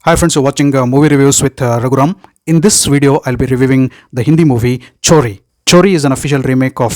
Hi friends, you're watching movie reviews with Raghuram. In this video, I'll be reviewing the Hindi movie Chori. Chori is an official remake of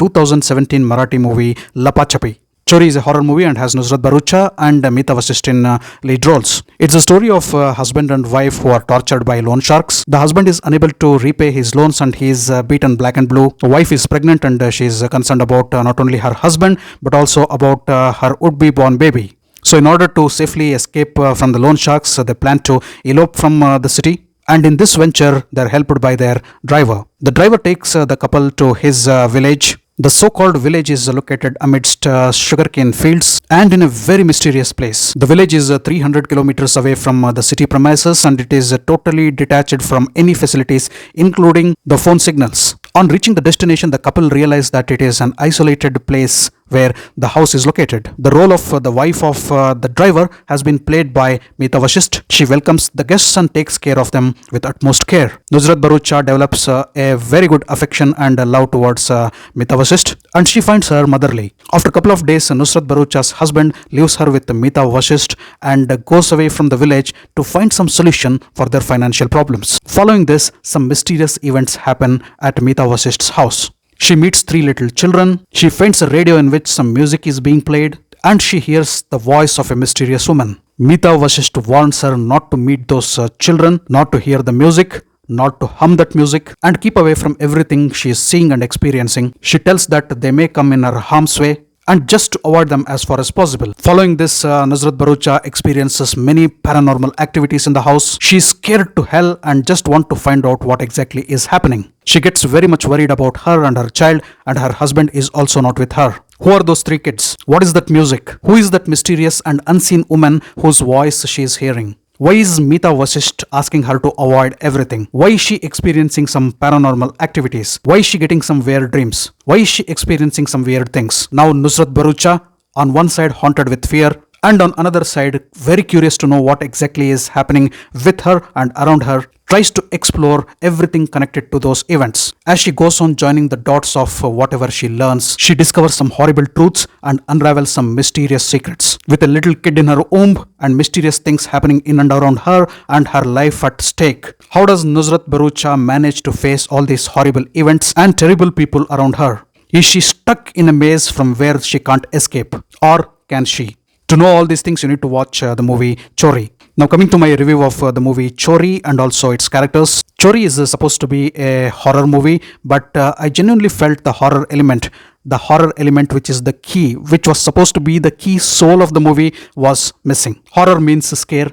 2017 Marathi movie Lapachapi. Chori is a horror movie and has Nusrat Bharucha and Meeta Vasisht in lead roles. It's a story of husband and wife who are tortured by loan sharks. The husband is unable to repay his loans and he is beaten black and blue. The wife is pregnant and she is concerned about not only her husband but also about her would-be born baby. So in order to safely escape from the loan sharks, they plan to elope from the city. And in this venture, they're helped by their driver. The driver takes the couple to his village. The so-called village is located amidst sugarcane fields and in a very mysterious place. The village is 300 kilometers away from the city premises and it is totally detached from any facilities, including the phone signals. On reaching the destination, the couple realize that it is an isolated place where the house is located. The role of the wife of the driver has been played by Meeta Vasisht. She welcomes the guests and takes care of them with utmost care. Nusrat Bharucha develops a very good affection and love towards Meeta Vasisht and she finds her motherly. After a couple of days, Nusrat Bharucha's husband leaves her with Meeta Vasisht and goes away from the village to find some solution for their financial problems. Following this, some mysterious events happen at Meeta Vasisht's house. She meets three little children, she finds a radio in which some music is being played, and she hears the voice of a mysterious woman. Meeta Vasisht warns her not to meet those children, not to hear the music, not to hum that music, and keep away from everything she is seeing and experiencing. She tells that they may come in her harm's way, and just to avoid them as far as possible. Following this, Nusrat Bharucha experiences many paranormal activities in the house. She is scared to hell and just want to find out what exactly is happening. She gets very much worried about her and her child, and her husband is also not with her. Who are those three kids? What is that music? Who is that mysterious and unseen woman whose voice she is hearing? Why is Meeta Vasisht asking her to avoid everything? Why is she experiencing some paranormal activities? Why is she getting some weird dreams? Why is she experiencing some weird things? Now Nusrat Bharucha, on one side haunted with fear, and on another side very curious to know what exactly is happening with her and around her, tries to explore everything connected to those events. As she goes on joining the dots of whatever she learns, she discovers some horrible truths and unravels some mysterious secrets. With a little kid in her womb and mysterious things happening in and around her and her life at stake, how does Nusrat Bharucha manage to face all these horrible events and terrible people around her? Is she stuck in a maze from where she can't escape? Or can she? To know all these things, you need to watch the movie Chori. Now coming to my review of the movie Chori and also its characters. Chori is supposed to be a horror movie, but I genuinely felt the horror element which is the key, which was supposed to be the key soul of the movie, was missing. Horror means scare.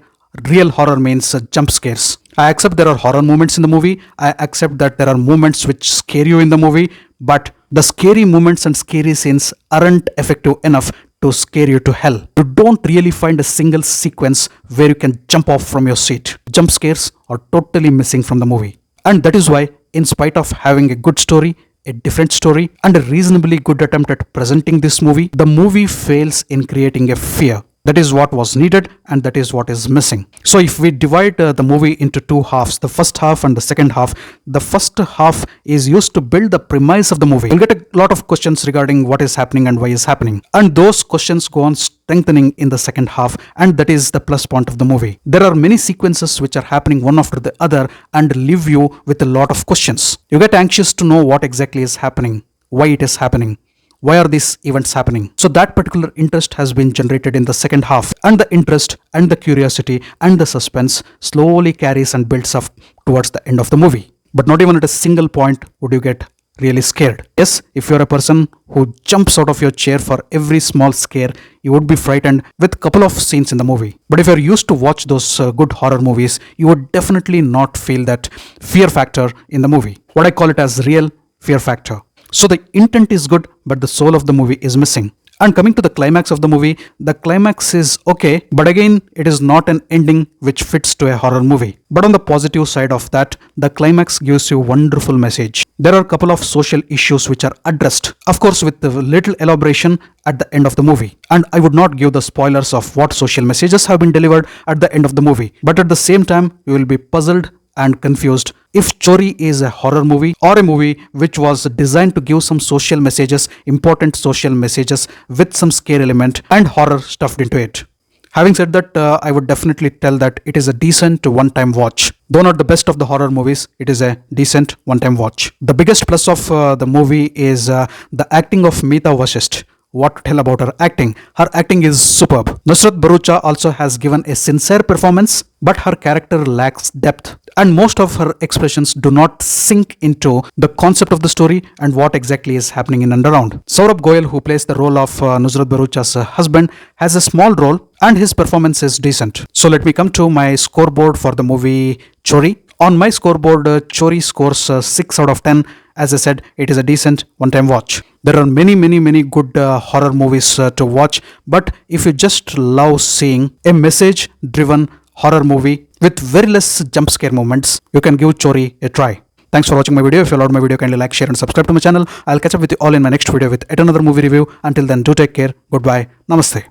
Real horror means jump scares. I accept there are horror moments in the movie. I accept that there are moments which scare you in the movie, but the scary moments and scary scenes aren't effective enough to scare you to hell. You don't really find a single sequence where you can jump off from your seat. Jump scares are totally missing from the movie. And that is why, in spite of having a good story, a different story, and a reasonably good attempt at presenting this movie, the movie fails in creating a fear. That is what was needed and that is what is missing. So if we divide the movie into two halves, the first half and the second half, the first half is used to build the premise of the movie. You'll get a lot of questions regarding what is happening and why is happening. And those questions go on strengthening in the second half, and that is the plus point of the movie. There are many sequences which are happening one after the other and leave you with a lot of questions. You get anxious to know what exactly is happening, why it is happening. Why are these events happening? So that particular interest has been generated in the second half, and the interest and the curiosity and the suspense slowly carries and builds up towards the end of the movie. But not even at a single point would you get really scared. Yes, if you're a person who jumps out of your chair for every small scare, you would be frightened with a couple of scenes in the movie. But if you're used to watch those good horror movies, you would definitely not feel that fear factor in the movie. What I call it as real fear factor. So the intent is good, but the soul of the movie is missing. And coming to the climax of the movie, the climax is okay, but again, it is not an ending which fits to a horror movie. But on the positive side of that, the climax gives you a wonderful message. There are a couple of social issues which are addressed, of course with a little elaboration at the end of the movie. And I would not give the spoilers of what social messages have been delivered at the end of the movie. But at the same time, you will be puzzled and confused if Chori is a horror movie or a movie which was designed to give some social messages, important social messages with some scare element and horror stuffed into it. Having said that, I would definitely tell that it is a decent one-time watch. Though not the best of the horror movies, it is a decent one-time watch. The biggest plus of the movie is the acting of Meeta Vasist. What to tell about her acting? Her acting is superb. Nusrat Bharucha also has given a sincere performance, but her character lacks depth, and most of her expressions do not sink into the concept of the story and what exactly is happening in and around. Saurabh Goyal, who plays the role of Nusrat Bharucha's husband, has a small role and his performance is decent. So let me come to my scoreboard for the movie Chori. On my scoreboard, Chori scores 6 out of 10. As I said, it is a decent one-time watch. There are many good horror movies to watch, but if you just love seeing a message-driven horror movie with very less jump scare moments, you can give Chori a try. Thanks for watching my video. If you loved my video, kindly like, share and subscribe to my channel. I'll catch up with you all in my next video with yet another movie review. Until then, do take care. Goodbye. Namaste.